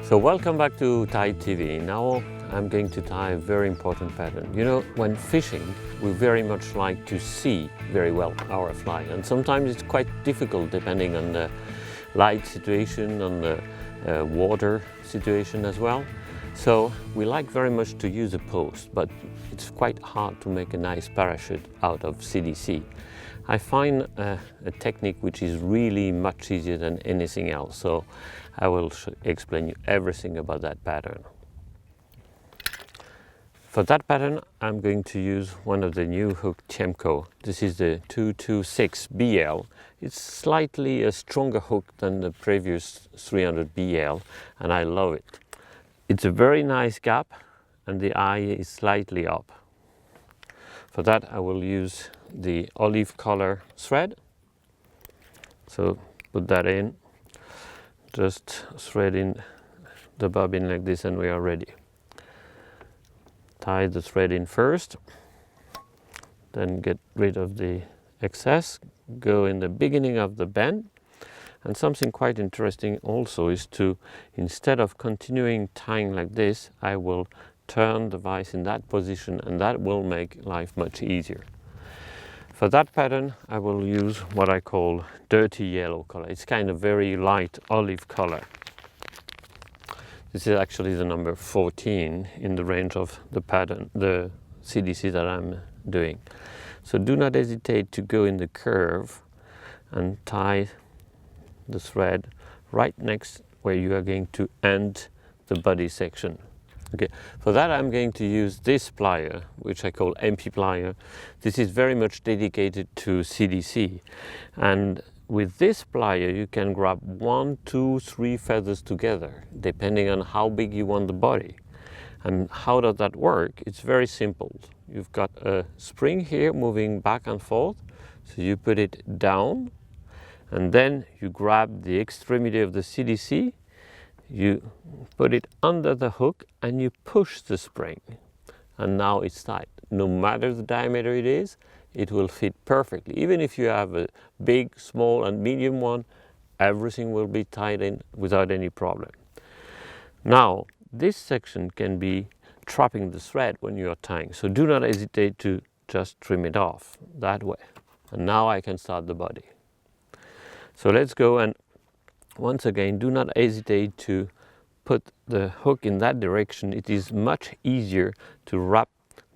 So welcome back to Tie TV. Now I'm going to tie a very important pattern. You know, when fishing, we very much like to see very well our fly, and sometimes it's quite difficult depending on the light situation, on the water situation as well. So we like very much to use a post, but it's quite hard to make a nice parachute out of CDC. I find a technique which is really much easier than anything else, so I will explain you everything about that pattern. For that pattern, I'm going to use one of the new hook Tjuonajokk. This is the 226 BL. It's slightly a stronger hook than the previous 300 BL, and I love it. It's a very nice gap, and the eye is slightly up. For that, I will use the olive color thread. So put that in, just thread in the bobbin like this, and we are ready. Tie the thread in first, then get rid of the excess, go in the beginning of the bend. And something quite interesting also is to, instead of continuing tying like this, I will turn the vise in that position, and that will make life much easier. For that pattern, I will use what I call dirty yellow color. It's kind of very light olive color. This is actually the number 14 in the range of the pattern, the CDC that I'm doing. So do not hesitate to go in the curve and tie the thread right next where you are going to end the body section. Okay, for that I'm going to use this plier, which I call MP plier. This is very much dedicated to CDC, and with this plier you can grab 1, 2, 3 feathers together depending on how big you want the body. And how does that work? It's very simple. You've got a spring here moving back and forth, so you put it down, and then you grab the extremity of the CDC, you put it under the hook, and you push the spring, and now it's tight. No matter the diameter it is, it will fit perfectly. Even if you have a big, small and medium one, everything will be tied in without any problem. Now this section can be trapping the thread when you are tying, so do not hesitate to just trim it off that way. And now I can start the body. So let's go, and once again, do not hesitate to put the hook in that direction. It is much easier to wrap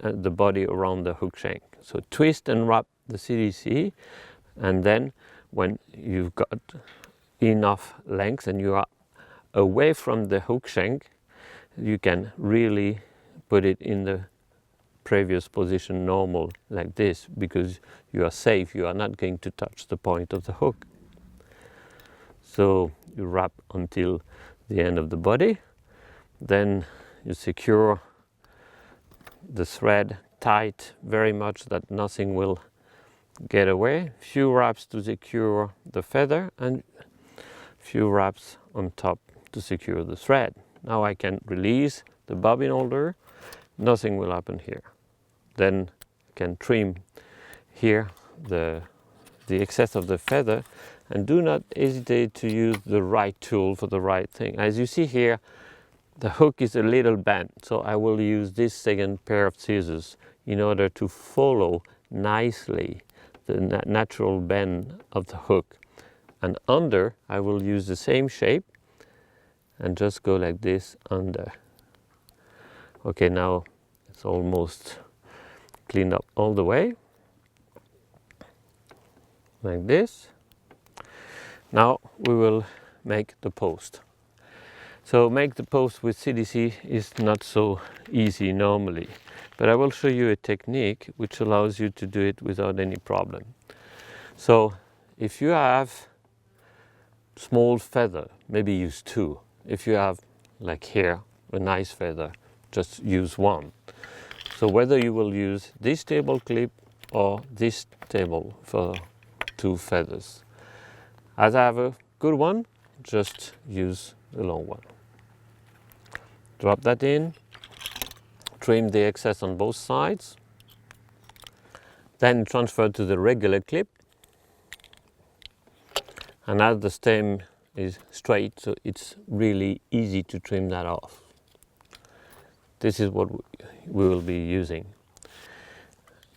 the body around the hook shank. So twist and wrap the CDC, and then when you've got enough length and you are away from the hook shank, you can really put it in the previous position normal like this, because you are safe. You are not going to touch the point of the hook. So you wrap until the end of the body, then you secure the thread tight very much that nothing will get away. Few wraps to secure the feather, and few wraps on top to secure the thread. Now I can release the bobbin holder, nothing will happen here. Then I can trim here the excess of the feather, and do not hesitate to use the right tool for the right thing. As you see here, the hook is a little bent, so I will use this second pair of scissors in order to follow nicely the natural bend of the hook. And under, I will use the same shape and just go like this under. Okay, now it's almost cleaned up all the way, like this. Now we will make the post. So make the post with CDC is not so easy normally, but I will show you a technique which allows you to do it without any problem. So if you have small feather, maybe use 2. If you have, like here, a nice feather, just use 1. So whether you will use this table clip or this table for 2 feathers. As I have a good one, just use the long one. Drop that in, trim the excess on both sides, then transfer to the regular clip, and add the same is straight, so it's really easy to trim that off. This is what we will be using.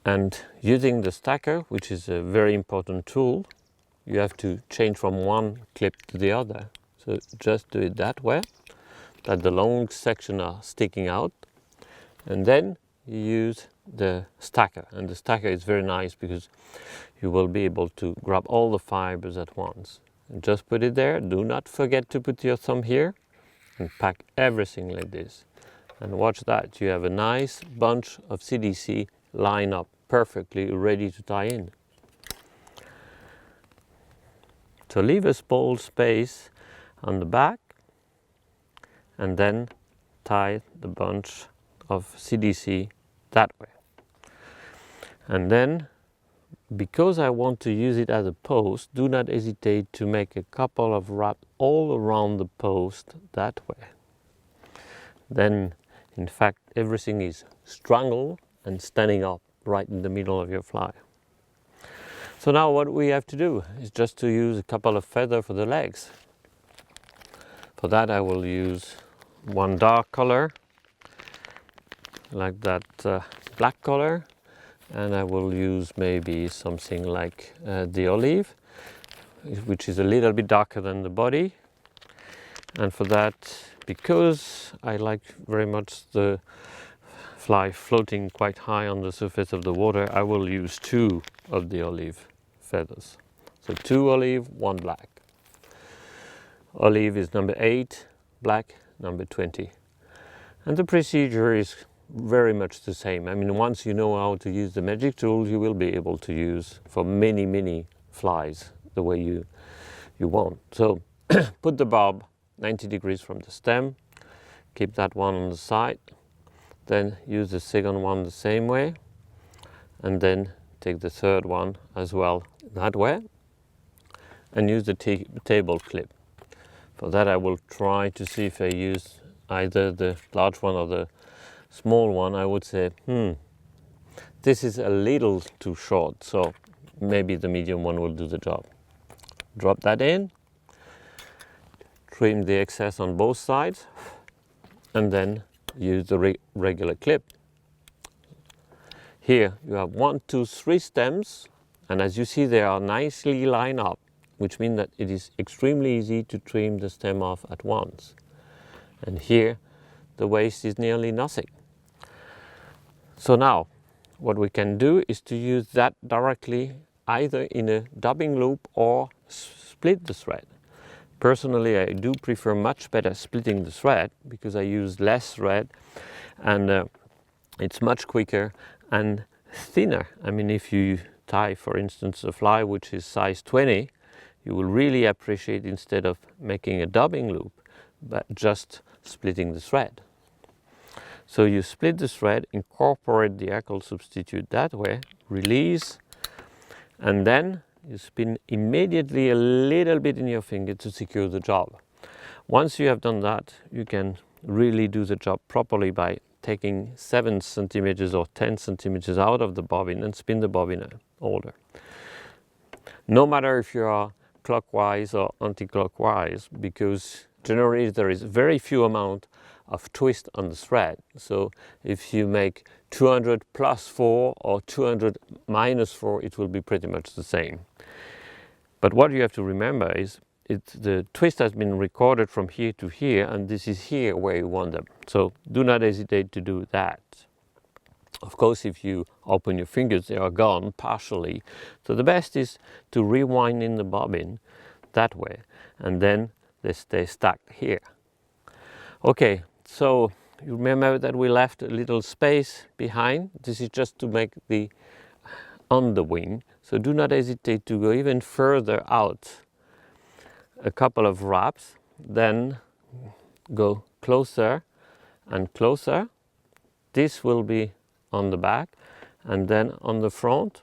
And using the stacker, which is a very important tool, you have to change from one clip to the other. So just do it that way, that the long section are sticking out. And then you use the stacker. And the stacker is very nice because you will be able to grab all the fibers at once. And just put it there. Do not forget to put your thumb here and pack everything like this. And watch that, you have a nice bunch of CDC lined up perfectly, ready to tie in. So leave a small space on the back and then tie the bunch of CDC that way. And then, because I want to use it as a post, do not hesitate to make a couple of wraps all around the post that way. Then, in fact, everything is strangled and standing up right in the middle of your fly. So now what we have to do is just to use a couple of feathers for the legs. For that I will use one dark color, like that black color, and I will use maybe something like the olive, which is a little bit darker than the body. And for that, because I like very much the fly floating quite high on the surface of the water, I will use 2 of the olive feathers. So 2 olive, 1 black. Olive is number 8, black number 20. And the procedure is very much the same. I mean, once you know how to use the magic tool, you will be able to use for many flies the way you want. So put the bob 90 degrees from the stem, keep that one on the side, then use the second one the same way, and then take the third one as well that way, and use the table clip. For that I will try to see if I use either the large one or the small one. I would say, this is a little too short, so maybe the medium one will do the job. Drop that in, trim the excess on both sides, and then use the regular clip. Here you have 1, 2, 3 stems, and as you see they are nicely lined up, which means that it is extremely easy to trim the stem off at once. And here the waste is nearly nothing. So now what we can do is to use that directly either in a dubbing loop or split the thread. Personally, I do prefer much better splitting the thread because I use less thread and it's much quicker and thinner. I mean, if you tie, for instance, a fly which is size 20, you will really appreciate, instead of making a dubbing loop, but just splitting the thread. So you split the thread, incorporate the alcohol substitute that way, release, and then you spin immediately a little bit in your finger to secure the job. Once you have done that, you can really do the job properly by taking 7 centimeters or 10 centimeters out of the bobbin and spin the bobbin in order. No matter if you are clockwise or anti-clockwise, because generally there is very few amount of twist on the thread. So if you make 200 plus 4 or 200 minus 4, it will be pretty much the same. But what you have to remember is the twist has been recorded from here to here, and this is here where you want them. So do not hesitate to do that. Of course, if you open your fingers, they are gone partially. So the best is to rewind in the bobbin that way, and then they stay stuck here. Okay, so you remember that we left a little space behind. This is just to make the underwing. So do not hesitate to go even further out. A couple of wraps, then go closer and closer. This will be on the back, and then on the front,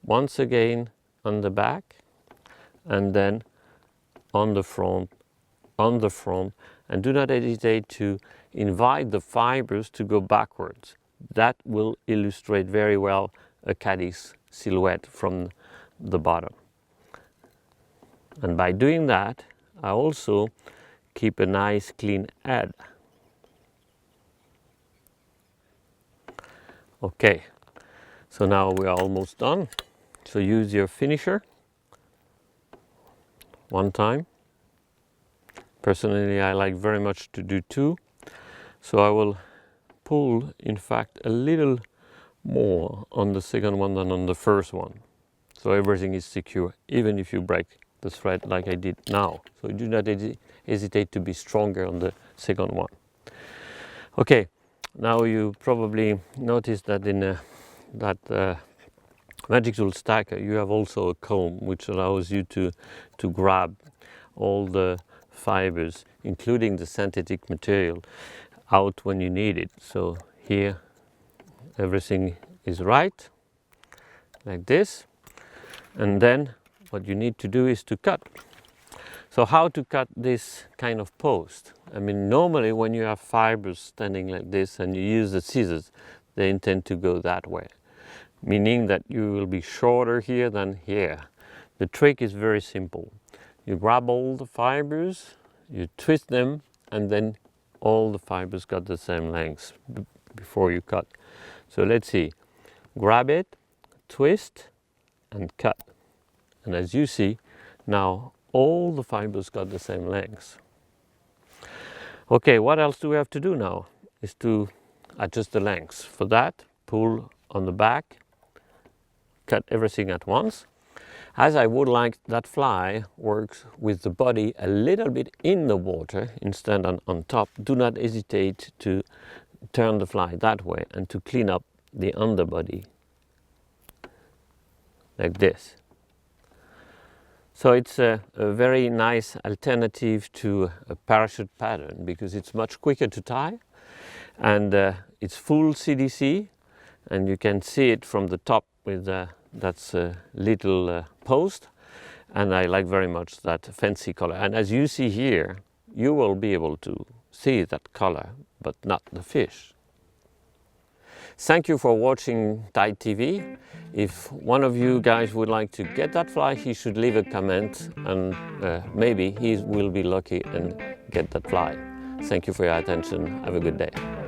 once again on the back, and then on the front, and do not hesitate to invite the fibers to go backwards. That will illustrate very well a caddis silhouette from the bottom. And by doing that, I also keep a nice clean head. Okay, so now we are almost done. So use your finisher one time. Personally, I like very much to do two. So I will pull, in fact, a little more on the second one than on the first one. So everything is secure, even if you break the thread like I did now. So do not hesitate to be stronger on the second one. Okay, now you probably noticed that in that magic tool stacker you have also a comb which allows you to grab all the fibers, including the synthetic material, out when you need it. So here everything is right, like this. And then what you need to do is to cut. So how to cut this kind of post? I mean, normally when you have fibers standing like this and you use the scissors, they intend to go that way, meaning that you will be shorter here than here. The trick is very simple. You grab all the fibers, you twist them, and then all the fibers got the same length before you cut. So let's see. Grab it, twist, and cut. And as you see, now all the fibers got the same length. Okay, what else do we have to do now? Is to adjust the lengths. For that, pull on the back, cut everything at once. As I would like that fly works with the body a little bit in the water instead on top, do not hesitate to turn the fly that way and to clean up the underbody like this. So it's a very nice alternative to a parachute pattern because it's much quicker to tie, and it's full CDC, and you can see it from the top with that's a little post, and I like very much that fancy color. And as you see here, you will be able to see that color, but not the fish. Thank you for watching Tide TV. If one of you guys would like to get that fly, he should leave a comment, and maybe he will be lucky and get that fly. Thank you for your attention. Have a good day.